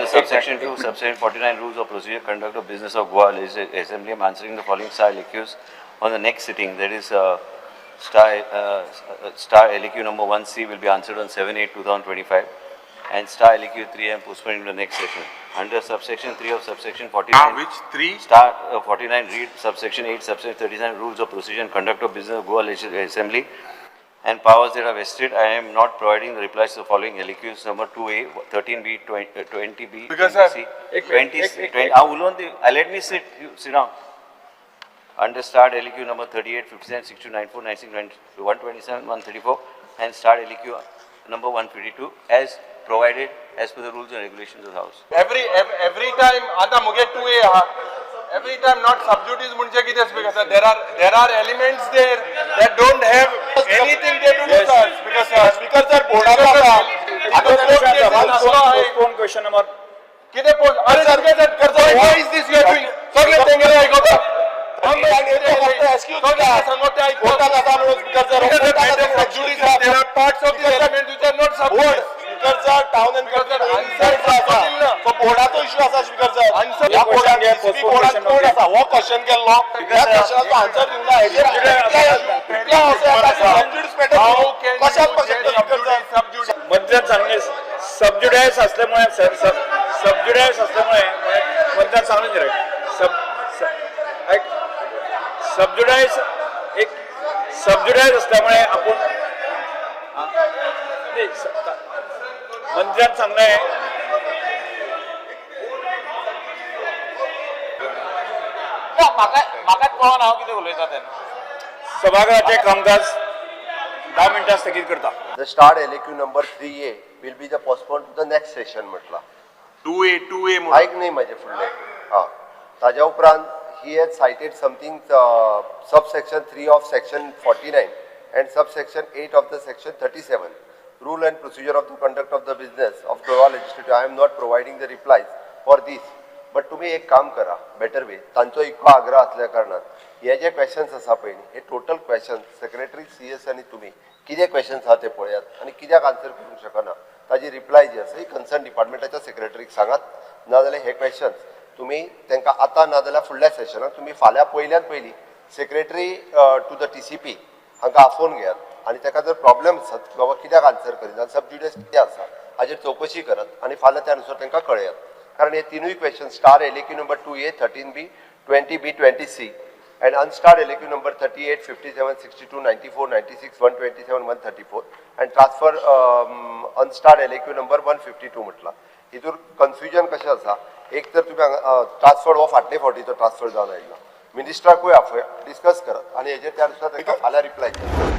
Under subsection 2, subsection 49 rules of procedure, conduct of business of Goa Legislative Assembly, I am answering the following star LQs on the next sitting. That is star LQ number 1C will be answered on 7/8/2025 and star LQ 3 I am postponing to the next session. Under subsection 3 of subsection 49. Which 3? Star 49 read subsection 8, subsection 39 rules of procedure and conduct of business of Goa Legislative Assembly and powers that are vested. I am not providing the replies to the following LQs number 2A, 13B, 20B, Because 20C, 20. Let me sit. You sit down. Under start LQ number 38, 57, 62, 94, 96, 127, 134 and start LQ number 152 as provided as per the rules and regulations of the House. Every time आता मुगे 2A every time not subjudice म्हणजे किती because there are elements there that don't have anything they do with us because speaker sir बोलायला postpone question number किती post अरे sir why is this you are doing सगळे तेंगेला ऐकवता there are parts of the element which are not subjudice. Town and बोर्डाचो issue आसा स्पीकरचा या बोर्डान बोर्डान कोण आसा हो क्वेश्चन केल्लो त्या क्वेश्चनाचो आन्सर दिवना हेजेर कशात मंत्र्यान सांगले सबज्युडायस असल्यामुळे सबज्युडायस असल्यामुळे मंत्र्यान सांगले सबज्युडायस असल्यामुळे आपण मंत्र्यान सांगले म्हाका कळना हांव कितें उलयता तेन्ना सभागृहाचें कामकाज 10 मिनटां स्थगीत करता. The start LQ number 3A will be the postponed to the next session म्हटला. 2A ऐक नाही माझे फुडले. हां. ताज्या उपरांत he has cited something subsection 3 of section 49 and subsection 8 of the section 37. Rule and procedure of the conduct of the business of Goa Legislative. I am not providing the replies for this. But तुम्ही एक काम करा better way तांचो इतको आग्रह असल्या कारणान हे जे क्वेश्चन्स आसा पळय हे टोटल क्वेश्चन सेक्रेटरी CS आनी तुम्ही कितें क्वेश्चन्स आहा ते पळयात आनी कित्याक आन्सर करूंक शकना ताजी रिप्लाय जी आसा ही कन्सर्न डिपार्टमेंटाच्या सेक्रेटरीक सांगात नाजाल्यार हे क्वेश्चन्स तुम्ही तांकां आतां नाजाल्यार फुडल्या सेशनाक तुम्ही फाल्यां पयल्यान पयली सेक्रेटरी टू द TCP हांकां आफोवन घेयात आनी ताका जर प्रॉब्लेम आसत बाबा कित्याक आन्सर करिना सबज्युडियस कितें आसा हाजेर चवकशी करात आनी फाल्यां त्या नुसार तांकां कळयात कारण हे तिनूय question star LQ number 2A, 13B, 20B, 20C and unstarred LQ number 38, 57, 62, 94, 96, 127, 134 and transfer unstarred LQ number 152 म्हटला. हितूर कन्फ्युजन कशें आसा एक तर तुमी ट्रान्सफर हो फाटले फावटीचो ट्रान्सफर जावन आयिल्लो मिनिस्टराकूय आपय डिस्कस करात आनी हेजेर त्या नुसार तांकां फाल्यां रिप्लाय करात.